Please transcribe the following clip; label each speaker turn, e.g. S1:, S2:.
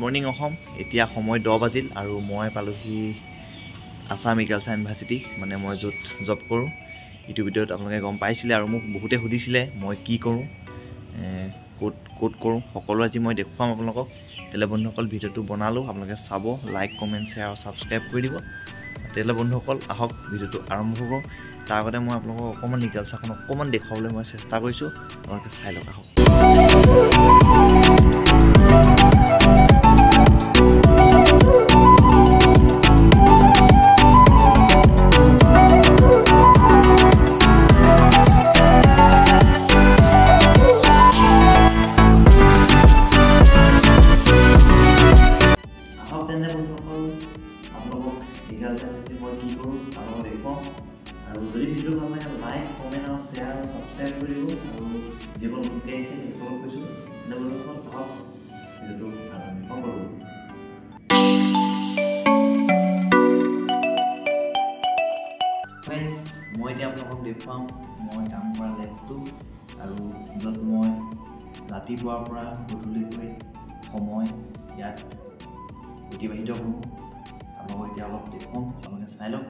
S1: morning Assam এতিয়া সময় 10 বাজিল আৰু মই পালোহি আসাম এগ্ৰিকালচাৰ ইউনিভাৰ্চিটি মানে মই য'ত জব কৰোঁ ইটো ভিডিঅ'ত আপোনালোকে গম পাইছিলে আৰু মোক বহুতে সুধিছিলে মই কি কৰোঁ ক'ত কৰোঁ সকলো আজি মই দেখুৱাম আপোনালোকক তেলে বন্ধুসকল ভিডিঅ'টো বনালোঁ আপোনালোকে চাব লাইক কমেণ্ট শ্বেয়াৰ আৰু ছাবস্ক্ৰাইব কৰি দিব তেলে বন্ধুসকল আহক ভিডিঅ'টো আৰম্ভ কৰোঁ তাৰ আগতে মই আপোনালোকক অকণমান এগ্ৰিকালচাৰখন অকণমান দেখুৱাবলৈ মই চেষ্টা কৰিছোঁ আপোনালোকে চাই লওক আহক আৰু যদি ভিডিঅ' ভাল লাগে লাইক কমেণ্ট আৰু শ্বেয়াৰ আৰু ছাবস্ক্ৰাইব কৰিব আৰু যিবোৰ লোকে আহিছে সেইসকলক কৈছোঁ তেওঁলোকক আহক ভিডিঅ'টো আৰম্ভ কৰোঁ ফ্ৰেণ্ডছ মই এতিয়া আপোনালোকক দেখুৱাম মই কাম কৰা লেবটো আৰু য'ত মই ৰাতিপুৱাৰ পৰা গধূলিকৈ সময় ইয়াত অতিবাহিত কৰোঁ আপোনালোকক এতিয়া অলপ দেখুৱাম আপোনালোকে চাই লওক